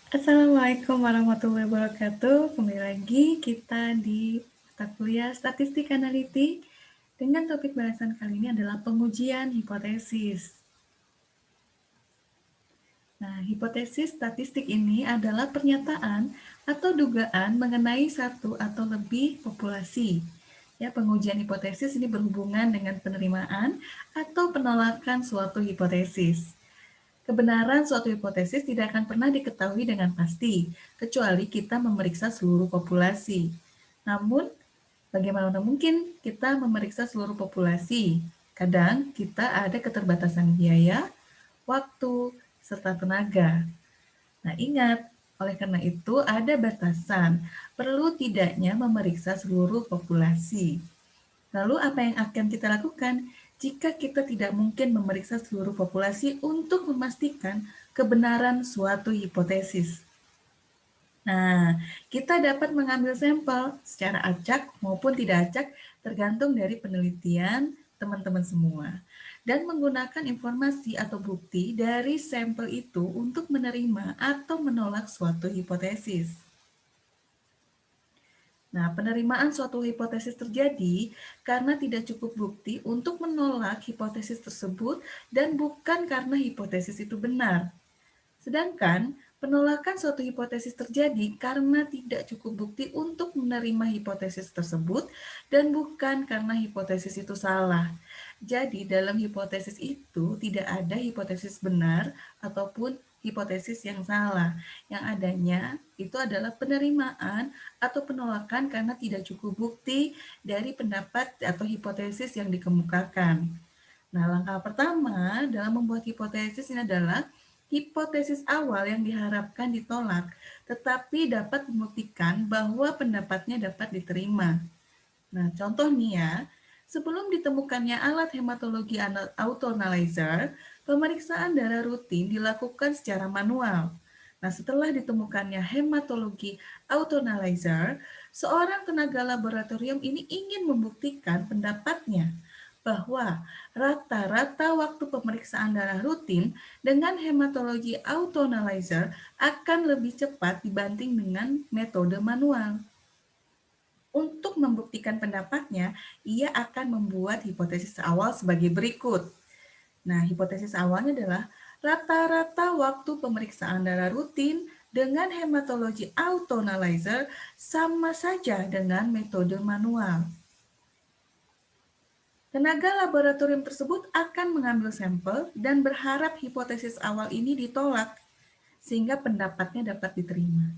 Assalamualaikum warahmatullahi wabarakatuh. Kembali lagi kita di mata kuliah Statistik Analitik dengan topik bahasan kali ini adalah pengujian hipotesis. Nah, hipotesis statistik ini adalah pernyataan atau dugaan mengenai satu atau lebih populasi. Ya, pengujian hipotesis ini berhubungan dengan penerimaan atau penolakan suatu hipotesis. Kebenaran suatu hipotesis tidak akan pernah diketahui dengan pasti, kecuali kita memeriksa seluruh populasi. Namun, bagaimana mungkin kita memeriksa seluruh populasi? Kadang kita ada keterbatasan biaya, waktu, serta tenaga. Nah, ingat, oleh karena itu ada batasan, perlu tidaknya memeriksa seluruh populasi. Lalu apa yang akan kita lakukan jika kita tidak mungkin memeriksa seluruh populasi untuk memastikan kebenaran suatu hipotesis? Nah, kita dapat mengambil sampel secara acak maupun tidak acak tergantung dari penelitian teman-teman semua dan menggunakan informasi atau bukti dari sampel itu untuk menerima atau menolak suatu hipotesis. Nah, penerimaan suatu hipotesis terjadi karena tidak cukup bukti untuk menolak hipotesis tersebut dan bukan karena hipotesis itu benar. Sedangkan penolakan suatu hipotesis terjadi karena tidak cukup bukti untuk menerima hipotesis tersebut dan bukan karena hipotesis itu salah. Jadi dalam hipotesis itu tidak ada hipotesis benar ataupun hipotesis yang salah. Yang adanya itu adalah penerimaan atau penolakan karena tidak cukup bukti dari pendapat atau hipotesis yang dikemukakan. Nah, langkah pertama dalam membuat hipotesis ini adalah hipotesis awal yang diharapkan ditolak, tetapi dapat membuktikan bahwa pendapatnya dapat diterima. Nah, contoh nih ya, sebelum ditemukannya alat hematologi autoanalyzer, pemeriksaan darah rutin dilakukan secara manual. Nah, setelah ditemukannya hematologi autoanalyzer, seorang tenaga laboratorium ini ingin membuktikan pendapatnya bahwa rata-rata waktu pemeriksaan darah rutin dengan hematologi autoanalyzer akan lebih cepat dibanding dengan metode manual. Untuk membuktikan pendapatnya, ia akan membuat hipotesis awal sebagai berikut. Nah, hipotesis awalnya adalah rata-rata waktu pemeriksaan darah rutin dengan hematologi autoanalyzer sama saja dengan metode manual. Tenaga laboratorium tersebut akan mengambil sampel dan berharap hipotesis awal ini ditolak sehingga pendapatnya dapat diterima.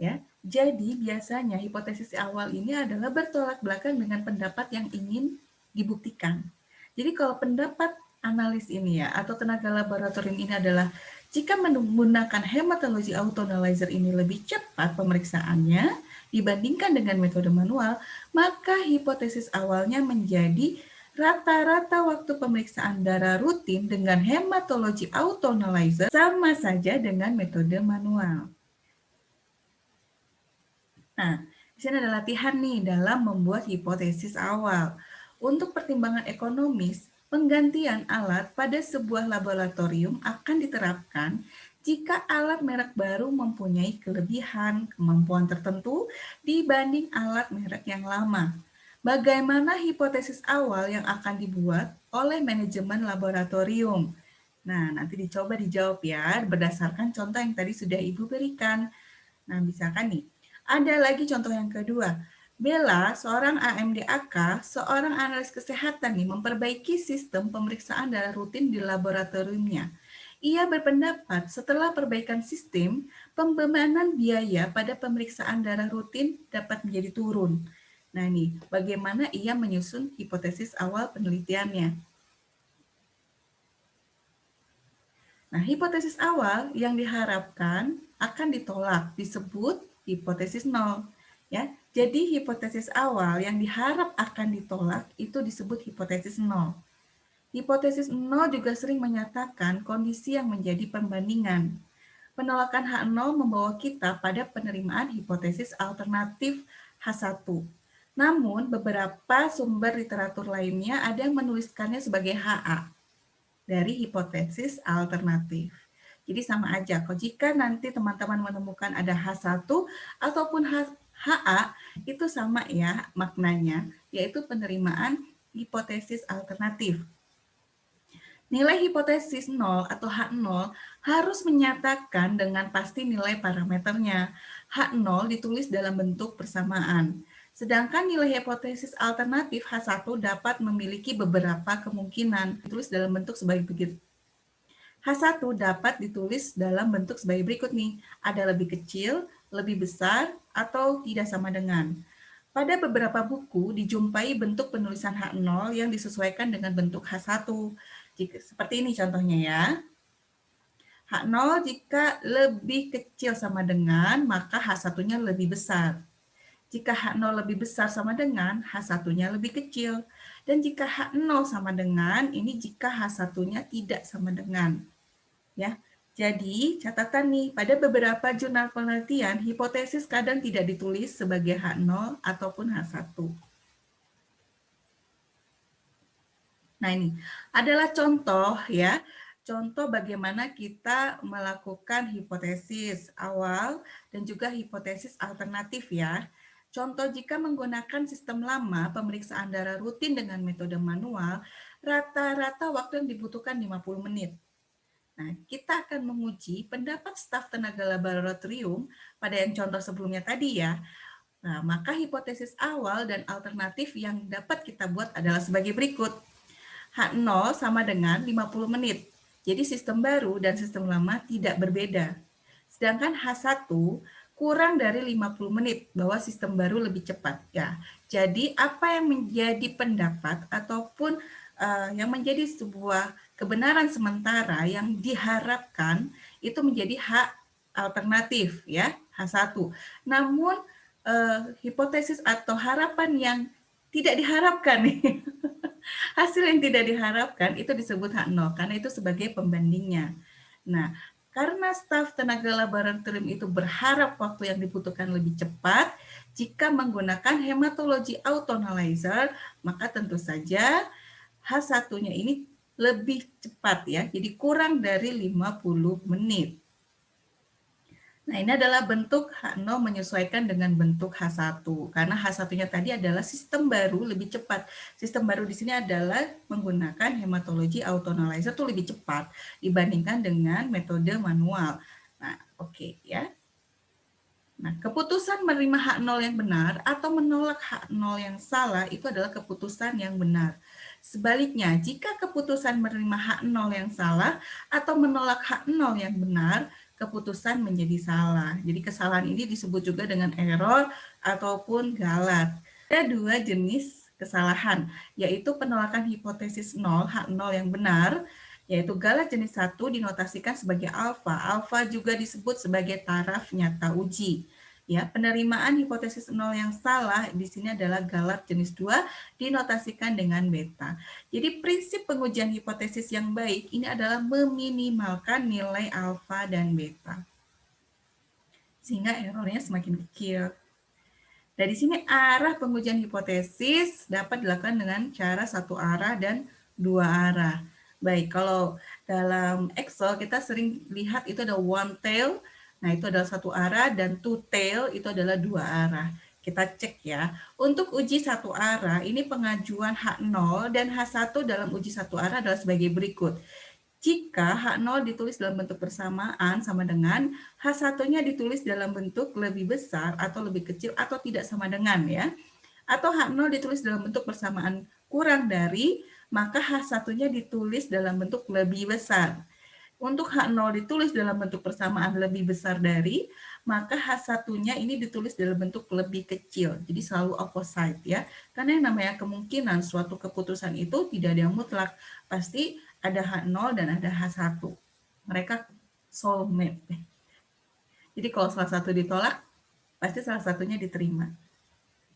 Ya, jadi biasanya hipotesis awal ini adalah bertolak belakang dengan pendapat yang ingin dibuktikan. Jadi kalau pendapat analis ini ya atau tenaga laboratorium ini adalah jika menggunakan hematologi autoanalyzer ini lebih cepat pemeriksaannya dibandingkan dengan metode manual, maka hipotesis awalnya menjadi rata-rata waktu pemeriksaan darah rutin dengan hematologi autoanalyzer sama saja dengan metode manual. Nah, di sini ada latihan nih dalam membuat hipotesis awal. Untuk pertimbangan ekonomis, penggantian alat pada sebuah laboratorium akan diterapkan jika alat merek baru mempunyai kelebihan kemampuan tertentu dibanding alat merek yang lama. Bagaimana hipotesis awal yang akan dibuat oleh manajemen laboratorium? Nah, nanti dicoba dijawab ya berdasarkan contoh yang tadi sudah Ibu berikan. Nah, misalkan nih, ada lagi contoh yang kedua. Bella, seorang AMDAK, seorang analis kesehatan nih, memperbaiki sistem pemeriksaan darah rutin di laboratoriumnya. Ia berpendapat setelah perbaikan sistem, pembebanan biaya pada pemeriksaan darah rutin dapat menjadi turun. Nah nih, bagaimana ia menyusun hipotesis awal penelitiannya. Nah, hipotesis awal yang diharapkan akan ditolak, disebut hipotesis nol. Ya, jadi hipotesis awal yang diharap akan ditolak itu disebut hipotesis nol. Hipotesis nol juga sering menyatakan kondisi yang menjadi perbandingan. Penolakan H0 membawa kita pada penerimaan hipotesis alternatif H1. Namun, beberapa sumber literatur lainnya ada yang menuliskannya sebagai HA dari hipotesis alternatif. Jadi sama aja. Kalau jika nanti teman-teman menemukan ada H1 ataupun HA, itu sama ya maknanya, yaitu penerimaan hipotesis alternatif. Nilai hipotesis 0 atau H0 harus menyatakan dengan pasti nilai parameternya. H0 ditulis dalam bentuk persamaan. Sedangkan nilai hipotesis alternatif H1 dapat memiliki beberapa kemungkinan. Ditulis dalam bentuk sebagai berikut. H1 dapat ditulis dalam bentuk sebagai berikut nih. Ada lebih kecil, lebih besar, atau tidak sama dengan. Pada beberapa buku dijumpai bentuk penulisan H0 yang disesuaikan dengan bentuk H1. Seperti ini contohnya ya. H0 jika lebih kecil sama dengan, maka H1-nya lebih besar. Jika H0 lebih besar sama dengan, H1-nya lebih kecil. Dan jika H0 sama dengan, ini jika H1-nya tidak sama dengan. Ya. Jadi, catatan nih, pada beberapa jurnal penelitian, hipotesis kadang tidak ditulis sebagai H0 ataupun H1. Nah, ini adalah contoh ya, contoh bagaimana kita melakukan hipotesis awal dan juga hipotesis alternatif ya. Contoh jika menggunakan sistem lama pemeriksaan darah rutin dengan metode manual, rata-rata waktu yang dibutuhkan 50 menit. Nah, kita akan menguji pendapat staf tenaga laboratorium pada yang contoh sebelumnya tadi ya. Nah, maka hipotesis awal dan alternatif yang dapat kita buat adalah sebagai berikut. H0 sama dengan 50 menit. Jadi sistem baru dan sistem lama tidak berbeda. Sedangkan H1 kurang dari 50 menit bahwa sistem baru lebih cepat ya. Jadi apa yang menjadi pendapat ataupun yang menjadi sebuah kebenaran sementara yang diharapkan itu menjadi hak alternatif ya, H1. Namun hipotesis atau harapan yang tidak diharapkan nih hasil yang tidak diharapkan itu disebut H0 karena itu sebagai pembandingnya. Nah, karena staf tenaga laboratorium itu berharap waktu yang dibutuhkan lebih cepat, jika menggunakan hematologi autoanalyzer, maka tentu saja H1-nya ini lebih cepat ya, jadi kurang dari 50 menit. Nah, ini adalah bentuk H0 menyesuaikan dengan bentuk H1. Karena H1-nya tadi adalah sistem baru lebih cepat. Sistem baru di sini adalah menggunakan hematologi autoanalyzer itu lebih cepat dibandingkan dengan metode manual. Nah, oke ya. Nah, keputusan menerima H0 yang benar atau menolak H0 yang salah itu adalah keputusan yang benar. Sebaliknya, jika keputusan menerima H0 yang salah atau menolak H0 yang benar, keputusan menjadi salah. Jadi kesalahan ini disebut juga dengan error ataupun galat. Ada dua jenis kesalahan, yaitu penolakan hipotesis 0, H0 yang benar, yaitu galat jenis 1 dinotasikan sebagai alfa. Alfa juga disebut sebagai taraf nyata uji. Ya, penerimaan hipotesis 0 yang salah di sini adalah galat jenis 2 dinotasikan dengan beta. Jadi prinsip pengujian hipotesis yang baik ini adalah meminimalkan nilai alfa dan beta. Sehingga errornya semakin kecil. Dari sini arah pengujian hipotesis dapat dilakukan dengan cara satu arah dan dua arah. Baik, kalau dalam Excel kita sering lihat itu ada one tail, nah itu adalah satu arah, dan two tail itu adalah dua arah. Kita cek ya. Untuk uji satu arah, ini pengajuan H0 dan H1 dalam uji satu arah adalah sebagai berikut. Jika H0 ditulis dalam bentuk persamaan sama dengan H1-nya ditulis dalam bentuk lebih besar atau lebih kecil atau tidak sama dengan ya. Atau H0 ditulis dalam bentuk persamaan kurang dari, maka H1-nya ditulis dalam bentuk lebih besar. Untuk H0 ditulis dalam bentuk persamaan lebih besar dari, maka H1-nya ini ditulis dalam bentuk lebih kecil. Jadi selalu opposite ya. Karena yang namanya kemungkinan suatu keputusan itu tidak ada yang mutlak. Pasti ada H0 dan ada H1. Mereka soulmate. Jadi kalau salah satu ditolak, pasti salah satunya diterima.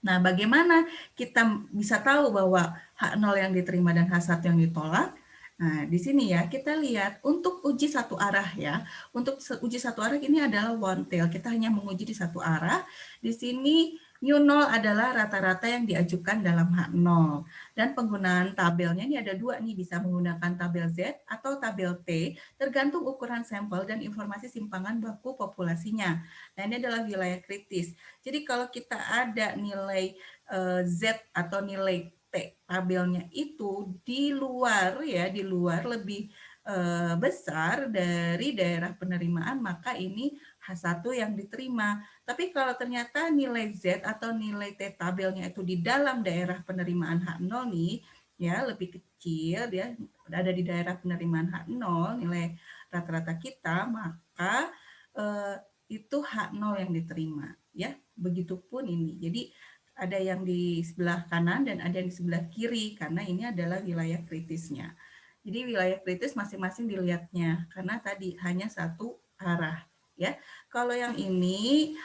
Nah, bagaimana kita bisa tahu bahwa H0 yang diterima dan H1 yang ditolak? Nah, di sini ya kita lihat untuk uji satu arah ya. Untuk uji satu arah ini adalah one tail. Kita hanya menguji di satu arah. Di sini Mu0 adalah rata-rata yang diajukan dalam H0. Dan penggunaan tabelnya ini ada dua nih, bisa menggunakan tabel Z atau tabel T, tergantung ukuran sampel dan informasi simpangan baku populasinya. Nah, ini adalah wilayah kritis. Jadi kalau kita ada nilai Z atau nilai T tabelnya itu di luar ya, di luar lebih besar dari daerah penerimaan, maka ini H1 yang diterima. Tapi kalau ternyata nilai Z atau nilai T tabelnya itu di dalam daerah penerimaan H0 nih, ya lebih kecil, dia ada di daerah penerimaan H0, nilai rata-rata kita, maka itu H0 yang diterima. Ya, begitupun ini. Jadi ada yang di sebelah kanan dan ada yang di sebelah kiri, karena ini adalah wilayah kritisnya. Jadi wilayah kritis masing-masing dilihatnya, karena tadi hanya satu arah. Ya, kalau yang ini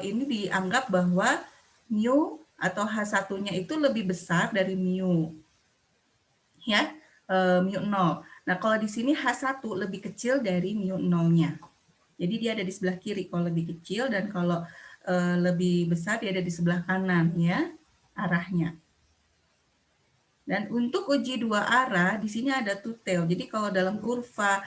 dianggap bahwa mu atau H1-nya itu lebih besar dari mu. Ya, mu 0. Nah, kalau di sini H1 lebih kecil dari mu 0-nya. Jadi dia ada di sebelah kiri kalau lebih kecil, dan kalau lebih besar dia ada di sebelah kanan ya, arahnya. Dan untuk uji dua arah, di sini ada tutel. Jadi kalau dalam kurva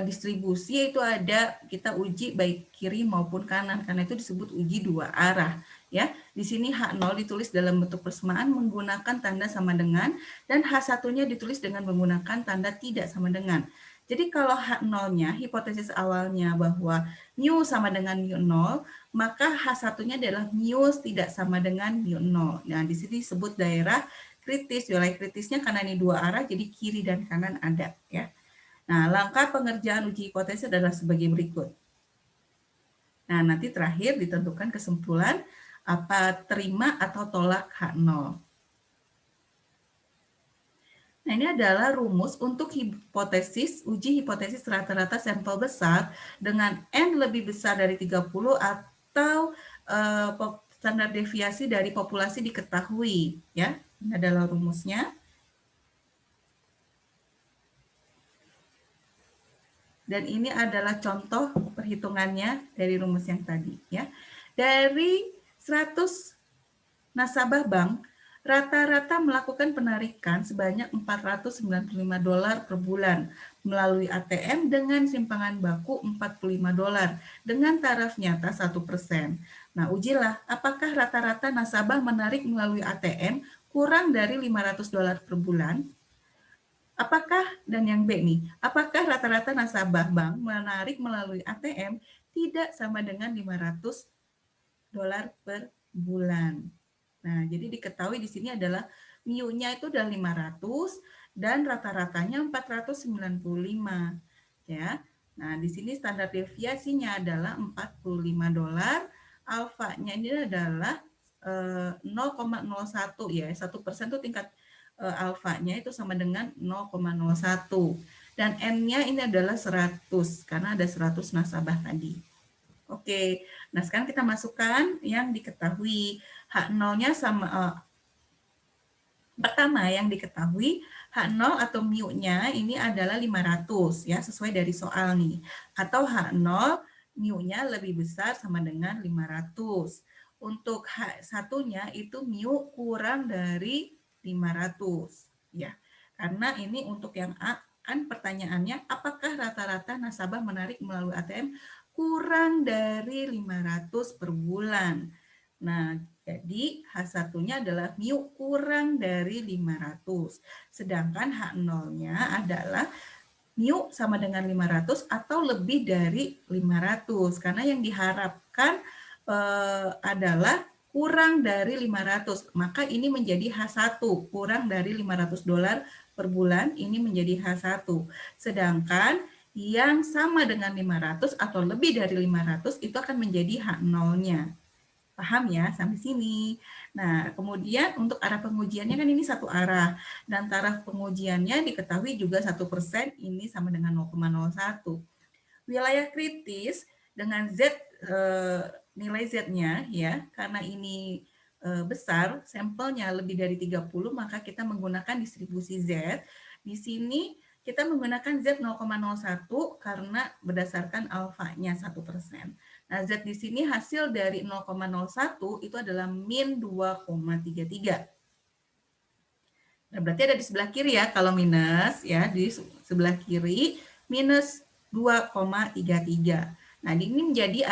distribusi itu ada, kita uji baik kiri maupun kanan, karena itu disebut uji dua arah. Ya, di sini H0 ditulis dalam bentuk persamaan menggunakan tanda sama dengan, dan H1-nya ditulis dengan menggunakan tanda tidak sama dengan. Jadi kalau H0-nya, hipotesis awalnya bahwa mu sama dengan mu 0, maka H1-nya adalah mu tidak sama dengan mu 0. Nah, di sini disebut daerah kritis. Wilayah kritisnya karena ini dua arah, jadi kiri dan kanan ada ya. Nah, langkah pengerjaan uji hipotesis adalah sebagai berikut. Nah, nanti terakhir ditentukan kesimpulan apa terima atau tolak H0. Nah, ini adalah rumus untuk hipotesis, uji hipotesis rata-rata sampel besar dengan N lebih besar dari 30 atau standar deviasi dari populasi diketahui ya. Ini adalah rumusnya. Dan ini adalah contoh perhitungannya dari rumus yang tadi ya. Dari 100 nasabah bank, rata-rata melakukan penarikan sebanyak $495 per bulan melalui ATM dengan simpangan baku $45 dengan taraf nyata 1%. Nah, ujilah apakah rata-rata nasabah menarik melalui ATM kurang dari $500 per bulan. Apakah, dan yang B nih, apakah rata-rata nasabah bank menarik melalui ATM tidak sama dengan $500 per bulan? Nah, jadi diketahui di sini adalah mu-nya itu udah 500 dan rata-ratanya 495 ya. Nah, di sini standar deviasinya adalah $45, alfanya ini adalah 0,01 ya. 1% itu tingkat alfanya itu sama dengan 0,01 dan N-nya ini adalah 100 karena ada 100 nasabah tadi. Oke, nah sekarang kita masukkan yang diketahui. H0-nya sama pertama yang diketahui H0 atau mu-nya ini adalah 500 ya, sesuai dari soal nih. Atau H0 mu-nya lebih besar sama dengan 500. Untuk H1-nya itu mu kurang dari 500 ya. Karena ini untuk yang A kan pertanyaannya apakah rata-rata nasabah menarik melalui ATM kurang dari 500 per bulan. Nah, jadi H1-nya adalah mu kurang dari 500. Sedangkan H0-nya adalah mu sama dengan 500 atau lebih dari 500. Karena yang diharapkan adalah kurang dari 500. Maka ini menjadi H1, kurang dari $500 per bulan, ini menjadi H1. Sedangkan yang sama dengan 500 atau lebih dari 500 itu akan menjadi H0-nya. Paham ya sampai sini? Nah, kemudian untuk arah pengujiannya kan ini satu arah. Dan taraf pengujiannya diketahui juga 1%, ini sama dengan 0,01. Wilayah kritis dengan Z, nilai Z-nya ya, karena ini sampelnya lebih dari 30, maka kita menggunakan distribusi Z. Di sini kita menggunakan Z 0,01 karena berdasarkan alfanya 1%. Nah, Z di sini hasil dari 0,01 itu adalah min 2,33. Nah, berarti ada di sebelah kiri ya, kalau minus ya, di sebelah kiri minus 2,33. Nah, ini menjadi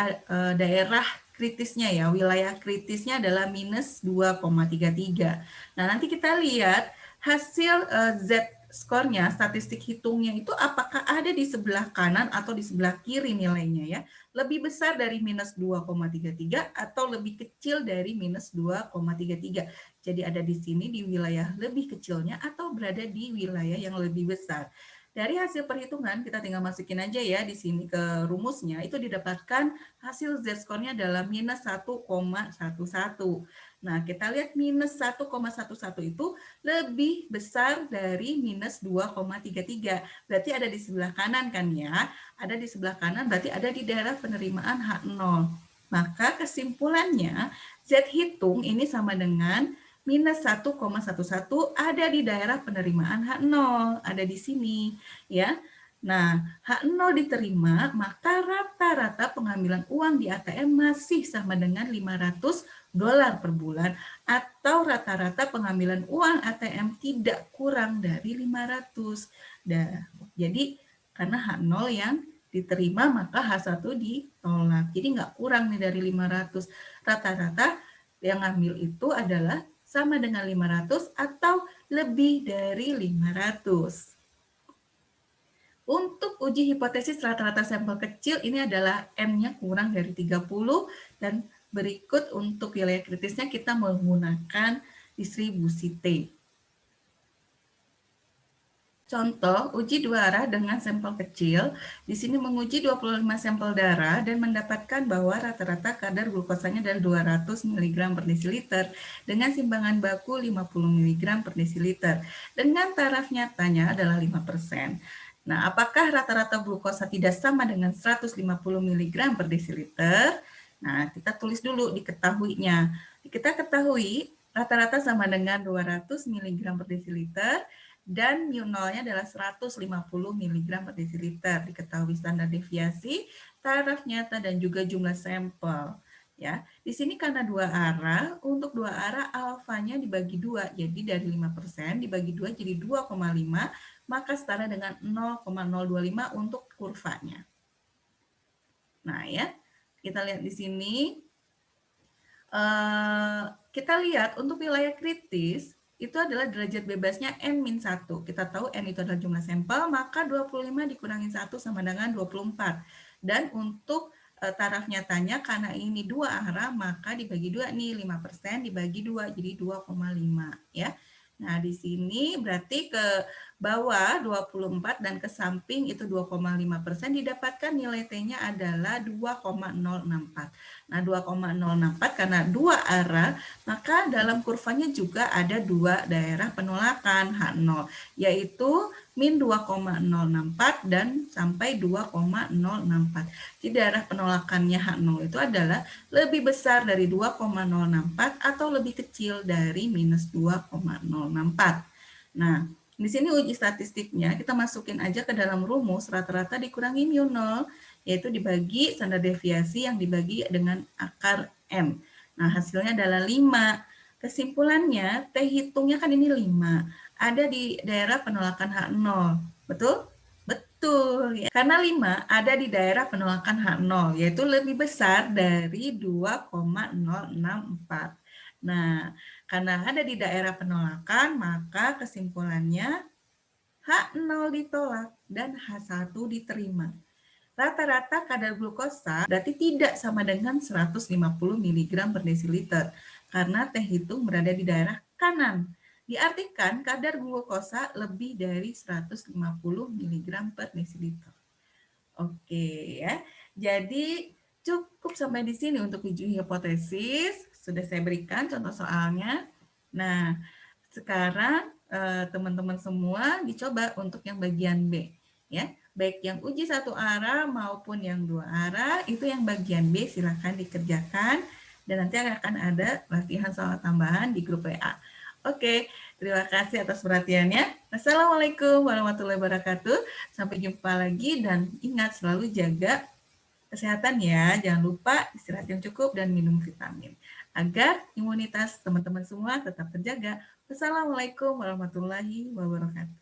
daerah kritisnya ya, wilayah kritisnya adalah minus 2,33. Nah, nanti kita lihat hasil Z skornya, statistik hitungnya itu apakah ada di sebelah kanan atau di sebelah kiri nilainya ya. Lebih besar dari minus 2,33 atau lebih kecil dari minus 2,33. Jadi ada di sini di wilayah lebih kecilnya atau berada di wilayah yang lebih besar. Dari hasil perhitungan, kita tinggal masukin aja ya di sini ke rumusnya, itu didapatkan hasil Z-skornya adalah minus 1,11. Nah, kita lihat minus 1,11 itu lebih besar dari minus 2,33. Berarti ada di sebelah kanan kan ya? Ada di sebelah kanan berarti ada di daerah penerimaan H0. Maka kesimpulannya Z hitung ini sama dengan minus 1,11 ada di daerah penerimaan H0, ada di sini ya. Nah, H0 diterima, maka rata-rata pengambilan uang di ATM masih sama dengan $500 per bulan atau rata-rata pengambilan uang ATM tidak kurang dari 500. Jadi karena H0 yang diterima maka H1 ditolak. Jadi nggak kurang nih dari 500. Rata-rata yang ngambil itu adalah sama dengan 500 atau lebih dari 500. Untuk uji hipotesis rata-rata sampel kecil ini adalah N-nya kurang dari 30 dan berikut untuk wilayah kritisnya kita menggunakan distribusi T. Contoh, uji dua arah dengan sampel kecil. Di sini menguji 25 sampel darah dan mendapatkan bahwa rata-rata kadar glukosanya adalah 200 mg per desiliter dengan simbangan baku 50 mg per desiliter. Dengan taraf nyatanya adalah 5%. Nah, apakah rata-rata glukosa tidak sama dengan 150 mg per desiliter? Nah, kita tulis dulu diketahuinya. Kita ketahui rata-rata sama dengan 200 mg per desiliter dan mu0-nya adalah 150 mg per desiliter. Diketahui standar deviasi, taraf nyata, dan juga jumlah sampel. Ya, di sini karena dua arah, untuk dua arah alfanya dibagi 2, jadi dari 5% dibagi 2 jadi 2,5, maka setara dengan 0,025 untuk kurvanya. Nah ya, kita lihat di sini, kita lihat untuk wilayah kritis, itu adalah derajat bebasnya N-1. Kita tahu N itu adalah jumlah sampel, maka 25 dikurangi 1 sama dengan 24. Dan untuk taraf nyatanya, karena ini dua arah, maka dibagi 2 nih, 5% dibagi 2, jadi 2,5 ya. Nah, di sini berarti ke bawah 24 dan ke samping itu 2,5%, didapatkan nilai T-nya adalah 2,064. Nah, 2,064 karena dua arah, maka dalam kurvanya juga ada dua daerah penolakan H0, yaitu min 2,064 dan sampai 2,064. Di daerah penolakannya H0 itu adalah lebih besar dari 2,064 atau lebih kecil dari minus 2,064. Nah, di sini uji statistiknya kita masukin aja ke dalam rumus rata-rata dikurangi mu0, yaitu dibagi standar deviasi yang dibagi dengan akar M. Nah, hasilnya adalah 5. Kesimpulannya, T hitungnya kan ini 5. Ada di daerah penolakan H0. Betul? Betul. Ya. Karena 5 ada di daerah penolakan H0, yaitu lebih besar dari 2,064. Nah, karena ada di daerah penolakan, maka kesimpulannya H0 ditolak dan H1 diterima. Rata-rata kadar glukosa berarti tidak sama dengan 150 mg per desiliter karena T hitung berada di daerah kanan. Diartikan kadar glukosa lebih dari 150 mg per desiliter. Oke ya. Jadi cukup sampai di sini untuk uji hipotesis. Sudah saya berikan contoh soalnya. Nah, sekarang teman-teman semua dicoba untuk yang bagian B ya. Baik yang uji satu arah maupun yang dua arah, itu yang bagian B silahkan dikerjakan dan nanti akan ada latihan soal tambahan di grup WA. Oke, Terima kasih atas perhatiannya. Assalamualaikum warahmatullahi wabarakatuh. Sampai jumpa lagi dan ingat selalu jaga kesehatan ya. Jangan lupa istirahat yang cukup dan minum vitamin agar imunitas teman-teman semua tetap terjaga. Wassalamualaikum warahmatullahi wabarakatuh.